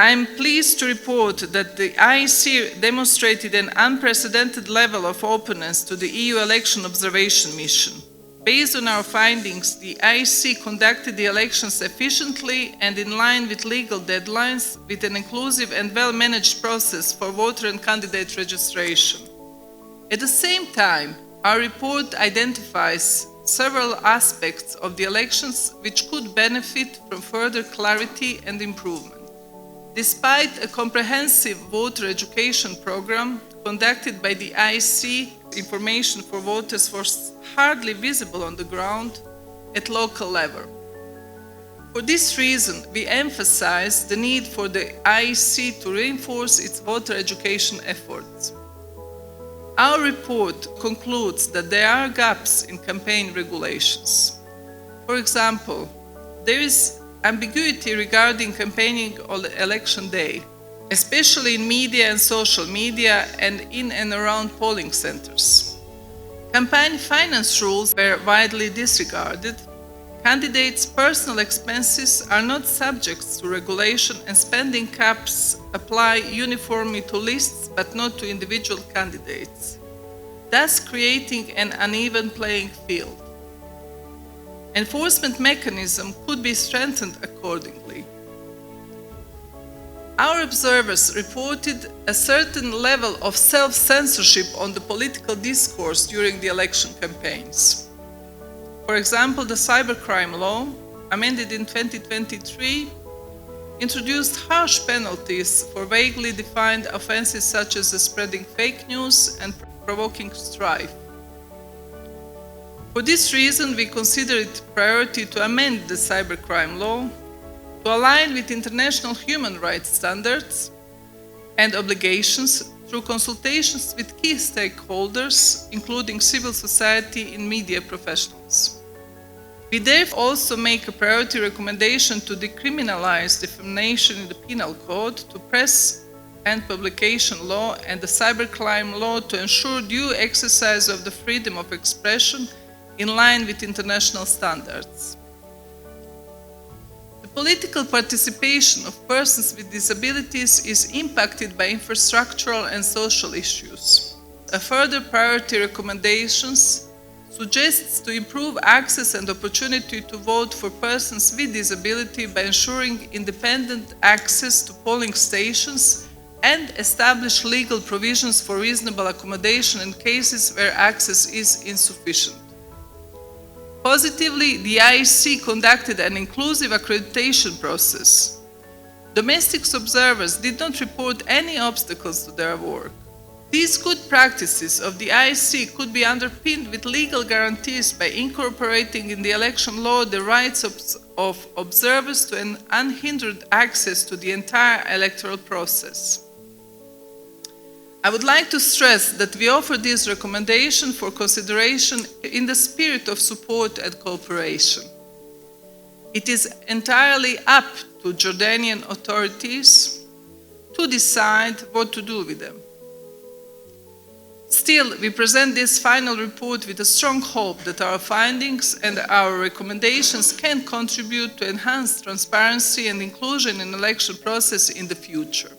I am pleased to report that the IEC demonstrated an unprecedented level of openness to the EU election observation mission. Based on our findings, the IEC conducted the elections efficiently and in line with legal deadlines, with an inclusive and well-managed process for voter and candidate registration. At the same time, our report identifies several aspects of the elections which could benefit from further clarity and improvement. Despite a comprehensive voter education program conducted by the IEC, information for voters was hardly visible on the ground at local level. For this reason, we emphasize the need for the IEC to reinforce its voter education efforts. Our report concludes that there are gaps in campaign regulations. For example, there is ambiguity regarding campaigning on election day, especially in media and social media and in and around polling centers. Campaign finance rules were widely disregarded. Candidates' personal expenses are not subject to regulation, and spending caps apply uniformly to lists but not to individual candidates, thus creating an uneven playing field. Enforcement mechanism could be strengthened accordingly. Our observers reported a certain level of self-censorship on the political discourse during the election campaigns. For example, the cybercrime law, amended in 2023, introduced harsh penalties for vaguely defined offenses such as spreading fake news and provoking strife. For this reason, we consider it a priority to amend the cybercrime law to align with international human rights standards and obligations through consultations with key stakeholders, including civil society and media professionals. We therefore also make a priority recommendation to decriminalize defamation in the Penal Code, to press and publication law and the cybercrime law to ensure due exercise of the freedom of expression in line with international standards. The political participation of persons with disabilities is impacted by infrastructural and social issues. A further priority recommendations suggests to improve access and opportunity to vote for persons with disability by ensuring independent access to polling stations and establish legal provisions for reasonable accommodation in cases where access is insufficient. Positively, the IEC conducted an inclusive accreditation process. Domestic observers did not report any obstacles to their work. These good practices of the IEC could be underpinned with legal guarantees by incorporating in the election law the rights of observers to an unhindered access to the entire electoral process. I would like to stress that we offer this recommendation for consideration in the spirit of support and cooperation. It is entirely up to Jordanian authorities to decide what to do with them. Still, we present this final report with a strong hope that our findings and our recommendations can contribute to enhanced transparency and inclusion in the election process in the future.